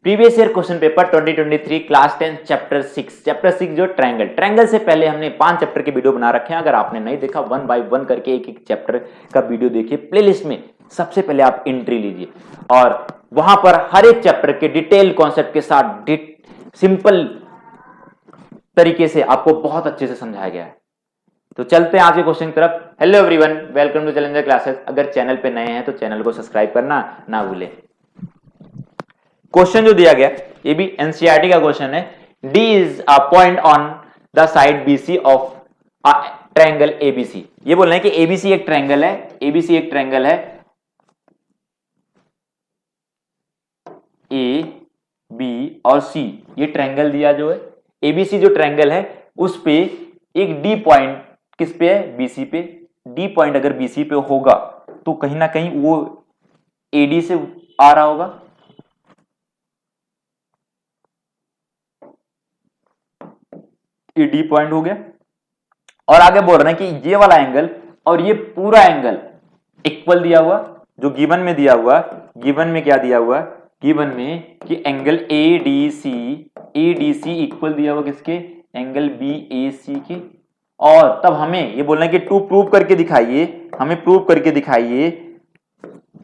Previous year question paper 2023 class 10 chapter 6 जो triangle से पहले हमने 5 चैप्टर के वीडियो बना रखे हैं। अगर आपने नहीं देखा 1 बाय 1 करके एक एक चैप्टर का वीडियो देखिए प्लेलिस्ट में। सबसे पहले आप एंट्री लीजिए और वहां पर हर एक चैप्टर के डिटेल कॉन्सेप्ट के साथ सिंपल तरीके से आपको बहुत अच्छे से समझाया गया है। तो चलते हैं आज के क्वेश्चन की तरफ। Hello everyone, welcome to Challenger Classes. अगर चैनल पे नए हैं तो चैनल को सब्सक्राइब करना ना भूलें। क्वेश्चन जो दिया गया ये भी एनसीईआरटी का क्वेश्चन है। D is a point on the side BC of a triangle ABC. ये बोल रहे हैं कि एबीसी एक ट्रायंगल है, एबीसी एक ट्रायंगल है, ए बी और सी ये ट्रायंगल दिया जो है। एबीसी जो ट्रायंगल है उस पे एक डी पॉइंट किस पे है, बीसी पे। डी पॉइंट अगर बीसी पे होगा तो कहीं ना कहीं वो एडी से आ रहा होगा। ये डी पॉइंट हो गया और आगे बोल रहे हैं कि ये वाला एंगल और ये पूरा एंगल इक्वल दिया हुआ। जो गिवन में दिया हुआ, गिवन में क्या दिया हुआ, गिवन में कि एंगल एडीसी इक्वल दिया हुआ किसके, एंगल बीएसी के। और तब हमें ये बोलना है कि टू प्रूव करके दिखाइए, हमें प्रूव करके दिखाइए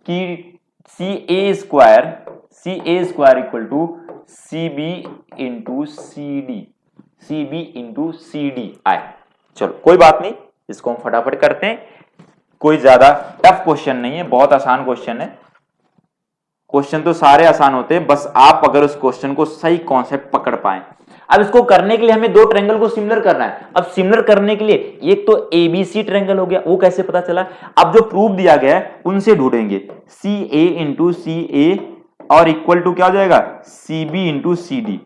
कि C A square equal to C B into C D, C B into C D आए। चलो कोई बात नहीं, इसको हम फटाफट करते हैं। कोई ज्यादा टफ क्वेश्चन नहीं है, बहुत आसान क्वेश्चन है। क्वेश्चन तो सारे आसान होते हैं, बस आप अगर उस क्वेश्चन को सही कॉन्सेप्ट पकड़ पाए। अब इसको करने के लिए हमें दो ट्रायंगल को सिमिलर करना है। अब सिमिलर करने के लिए एक तो एबीसी ट्रायंगल हो गया, वो कैसे पता चला, अब जो प्रूफ दिया गया है उनसे ढूंढेंगे। सी ए इंटू सी ए और इक्वल टू क्या हो जाएगा, C B into C D.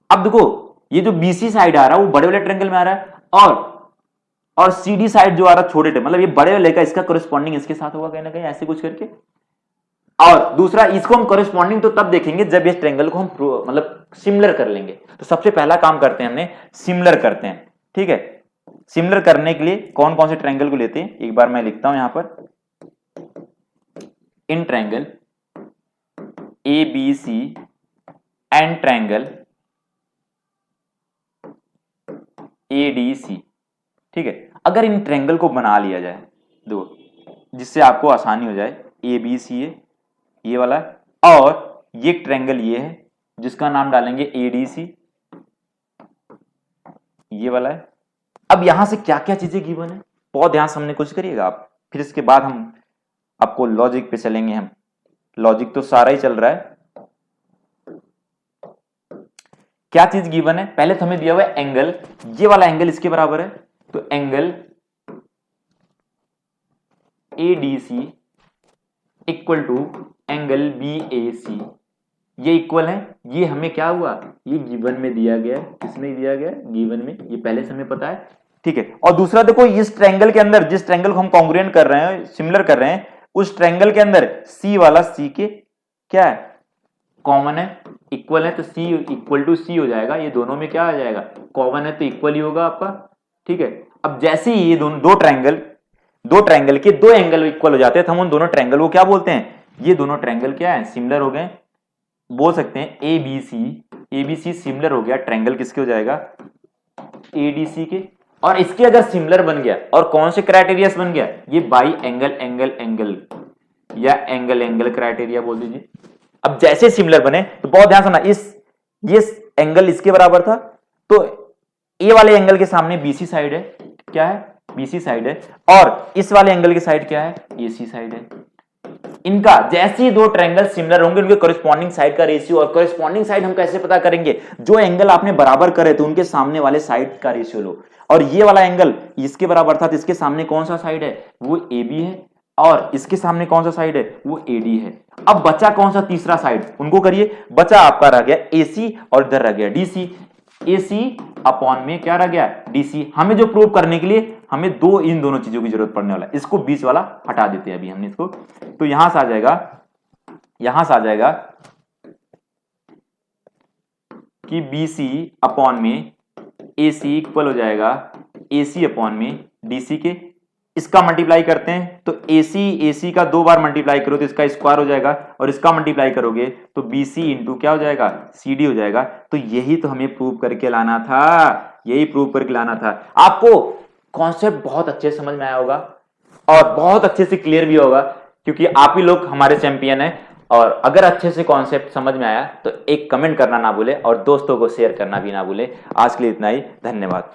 अब देखो ये जो बीसी साइड आ रहा है वो बड़े वाले ट्रायंगल में आ रहा है और सीडी साइड जो आ रहा है छोटे, मतलब ये बड़े वाले का इसका कॉरेस्पॉन्डिंग इसके साथ होगा कहीं ना कहीं, ऐसे कुछ करके। और दूसरा इसको हम कॉरेस्पॉन्डिंग तो तब देखेंगे जब इस ट्रायंगल को हम मतलब सिमिलर कर लेंगे। तो सबसे पहला काम करते हैं, हमने सिमिलर करते हैं। ठीक है, सिमिलर करने के लिए कौन कौन से ट्रायंगल को लेते हैं एक बार मैं लिखता हूं यहां पर। In triangle A B C and triangle A D C. ठीक है, अगर इन ट्रायंगल को बना लिया जाए दो, जिससे आपको आसानी हो जाए, ए बी सी है ये वाला और ये ट्रायंगल ये है जिसका नाम डालेंगे एडीसी, ये वाला है। अब यहां से क्या क्या चीजें गिवन है बहुत ध्यान से हमने कुछ करिएगा आप, फिर इसके बाद हम आपको लॉजिक पे चलेंगे। हम लॉजिक तो सारा ही चल रहा है। क्या चीज गिवन है, पहले तो हमें दिया हुआ है एंगल, ये वाला एंगल इसके बराबर है, तो angle ADC equal to angle BAC, ये इक्वल है। ये हमें क्या हुआ, ये गिवन में दिया गया है। किसमें दिया गया है, गिवन में, ये पहले से हमें पता है। ठीक है, और दूसरा देखो इस ट्रायंगल के अंदर जिस ट्रायंगल को हम कॉन्ग्रुएंट कर रहे हैं, सिमिलर कर रहे हैं, उस ट्रायंगल के अंदर सी वाला सी के क्या है, कॉमन है, इक्वल है, तो सी इक्वल टू सी हो जाएगा। ये दोनों में क्या आ जाएगा, कॉमन है तो इक्वल ही होगा आपका। ठीक है, अब जैसे ही ये दो ट्रायंगल के दो एंगल इक्वल हो जाते हैं तो हम उन दोनों ट्रायंगल को क्या बोलते हैं, ये दोनों ट्रायंगल क्या है, सिमिलर हो गए। बोल सकते हैं एबीसी सिमिलर हो गया, ट्रायंगल किसके हो जाएगा, एडीसी के। और इसके अगर सिमिलर बन गया और कौन से क्राइटेरिया बन गया, ये बाई एंगल या एंगल क्राइटेरिया बोल दीजिए। अब जैसे सिमिलर बने तो बहुत ध्यान सुनना, ये एंगल इसके बराबर था तो ए वाले एंगल के सामने बीसी साइड है, क्या है, बीसी साइड है, और इस वाले एंगल की साइड क्या है, एसी साइड है। इनका जैसे ही दो ट्रायंगल सिमिलर होंगे उनके कॉरेस्पॉन्डिंग साइड का रेशियो, और कॉरेस्पॉन्डिंग साइड हम कैसे पता करेंगे, जो एंगल आपने बराबर करे थे उनके सामने वाले साइड का रेशियो लो। और ये वाला एंगल इसके बराबर था तो इसके सामने कौन सा साइड है, वो ए बी है, और इसके सामने कौन सा साइड है, वो एडी है। अब बचा कौन सा तीसरा साइड, उनको करिए। बचा आपका रह गया एसी और इधर रह गया डीसी। एसी अपॉन में क्या रह गया, डीसी। हमें जो प्रूव करने के लिए हमें इन दोनों चीजों की जरूरत पड़ने वाला है। इसको बीच वाला हटा देते हैं अभी हमने इसको, तो यहां से आ जाएगा कि बीसी अपॉन में एसी इक्वल हो जाएगा एसी अपॉन में डीसी के। इसका मल्टीप्लाई करते हैं तो AC का 2 बार मल्टीप्लाई करो तो इसका स्क्वायर हो जाएगा, और इसका मल्टीप्लाई करोगे तो BC इंटू क्या हो जाएगा, CD हो जाएगा। तो यही तो हमें प्रूव करके लाना था, यही प्रूव करके लाना था। आपको कॉन्सेप्ट बहुत अच्छे से समझ में आया होगा और बहुत अच्छे से क्लियर भी होगा, क्योंकि आप ही लोग हमारे चैंपियन हैं। और अगर अच्छे से कॉन्सेप्ट समझ में आया तो एक कमेंट करना ना भूले और दोस्तों को शेयर करना भी ना भूले। आज के लिए इतना ही, धन्यवाद।